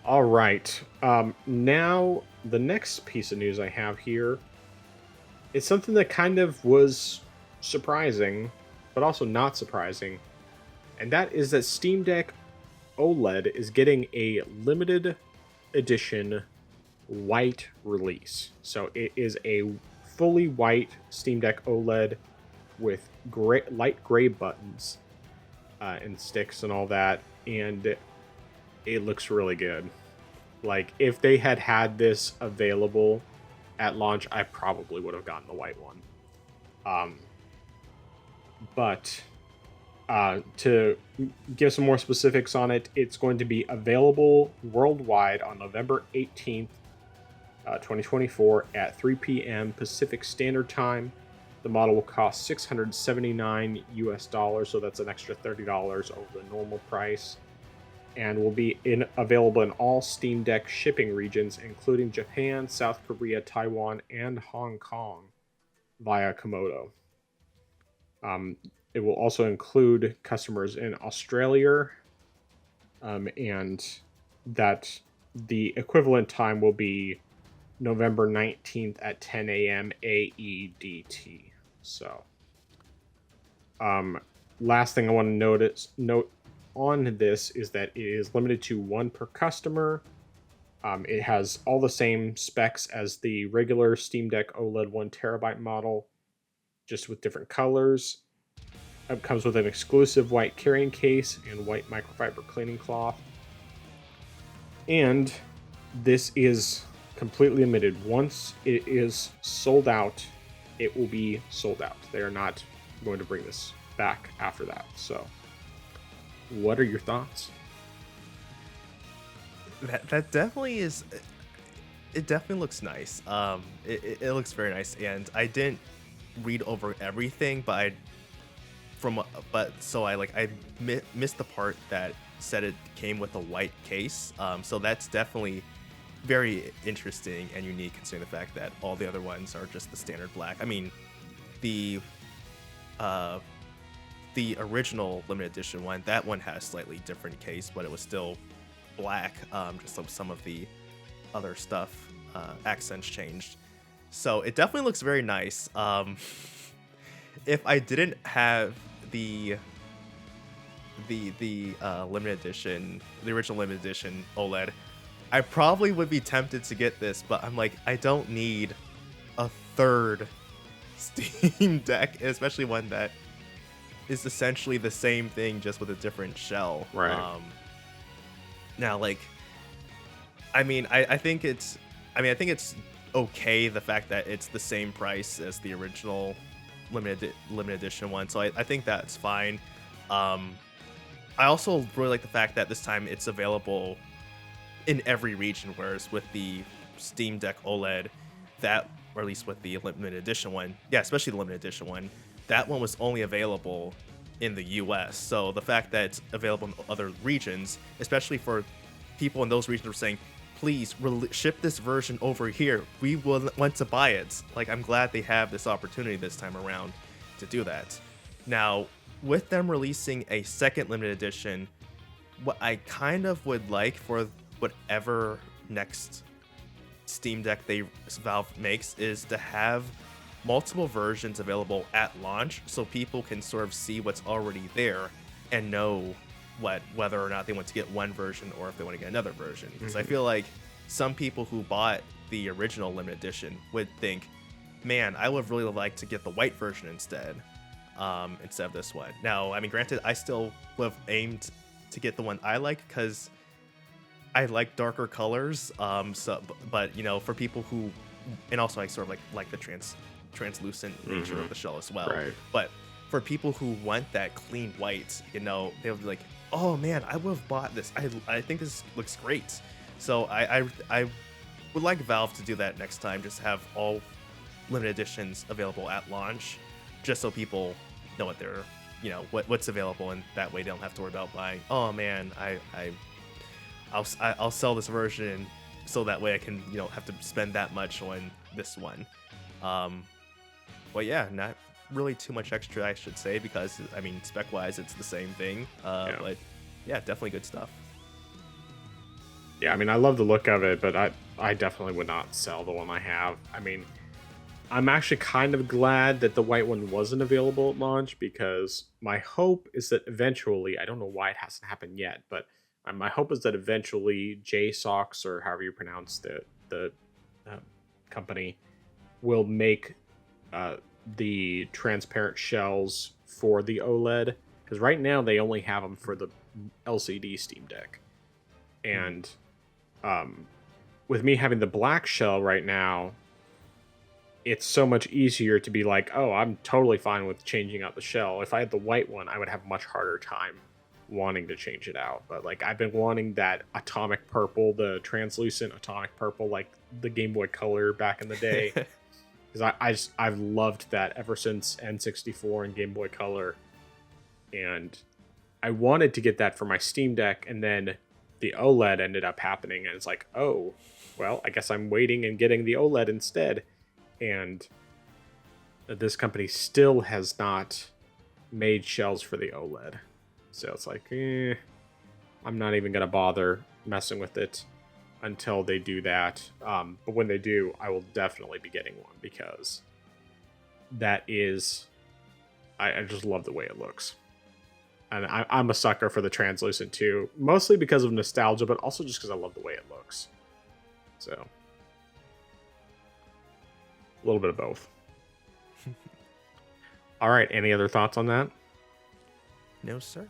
All right. Now the next piece of news I have here is something that kind of was surprising, but also not surprising, and that is that Steam Deck OLED is getting a limited edition white release. So it is a fully white Steam Deck OLED with light gray buttons and sticks and all that, and it looks really good. Like if they had had this available at launch, I probably would have gotten the white one. Um, but to give some more specifics on it, it's going to be available worldwide on November 18th, 2024 at 3 p.m. Pacific Standard Time. The model will cost $679 US, so that's an extra $30 over the normal price, and will be available in all Steam Deck shipping regions, including Japan, South Korea, Taiwan, and Hong Kong via Komodo. Um, it will also include customers in Australia, and that the equivalent time will be November 19th at 10 a.m. AEDT. So, um, last thing I want to note on this is that it is limited to one per customer. It has all the same specs as the regular Steam Deck OLED 1 TB model, just with different colors. It comes with an exclusive white carrying case and white microfiber cleaning cloth. And this is completely limited. Once it is sold out, it will be sold out. They are not going to bring this back after that. So, what are your thoughts? That definitely is. It definitely looks nice. It looks very nice, and I didn't read over everything, but I missed the part that said it came with a white case. So that's definitely very interesting and unique, considering the fact that all the other ones are just the standard black. I mean, the uh the original limited edition one, that one had a slightly different case, but it was still black. Just some of the other stuff, accents changed. So it definitely looks very nice. If I didn't have the limited edition, the original limited edition OLED, I probably would be tempted to get this, but I'm like, I don't need a third Steam Deck, especially one that is essentially the same thing just with a different shell. Right. Now, like, I think it's okay, the fact that it's the same price as the original limited edition one. So I think that's fine. I also really like the fact that this time it's available in every region, whereas with the Steam Deck OLED, that, or at least with the limited edition one, yeah, especially the limited edition one, that one was only available in the US. So the fact that it's available in other regions, especially for people in those regions who are saying, please ship this version over here, we will want to buy it. Like, I'm glad they have this opportunity this time around to do that. Now, with them releasing a second limited edition, what I kind of would like for whatever next Steam Deck Valve makes is to have multiple versions available at launch, so people can sort of see what's already there and know whether or not they want to get one version or if they want to get another version. Because I feel like some people who bought the original limited edition would think, man, I would really like to get the white version instead of this one. Now, I mean, granted, I still would have aimed to get the one I like, because I like darker colors. But you know, for people who, and also I sort of like the translucent nature of the shell as well. Right. But for people who want that clean white, you know, they'll be like, oh man, I would have bought this. I think this looks great. So I would like Valve to do that next time. Just have all limited editions available at launch, just so people know what they're, you know, what's available, and that way they don't have to worry about buying. Oh man, I'll sell this version, so that way I can, you know, have to spend that much on this one. But yeah, not really too much extra, I should say, because I mean, spec wise it's the same thing. But yeah, definitely good stuff. Yeah, I mean, I love the look of it, but I definitely would not sell the one I have. I mean, I'm actually kind of glad that the white one wasn't available at launch because my hope is that eventually, I don't know why it hasn't happened yet, but my hope is that eventually JSOX or however you pronounce the uh, company will make uh, the transparent shells for the OLED because right now they only have them for the LCD Steam Deck, Hmm. and um, with me having the black shell right now, it's so much easier to be like, oh, I'm totally fine with changing out the shell. If I had the white one, I would have a much harder time wanting to change it out. But like I've been wanting that atomic purple, the translucent atomic purple, like the Game Boy Color back in the day. Because I've loved that ever since N64 and Game Boy Color. And I wanted to get that for my Steam Deck, and then the OLED ended up happening, and it's like, oh, well, I guess I'm waiting and getting the OLED instead. And this company still has not made shells for the OLED. So it's like, I'm not even going to bother messing with it until they do that. But when they do, I will definitely be getting one because that is, I just love the way it looks. And I'm a sucker for the translucent too, mostly because of nostalgia, but also just because I love the way it looks. So, a little bit of both. All right. Any other thoughts on that? No, sir.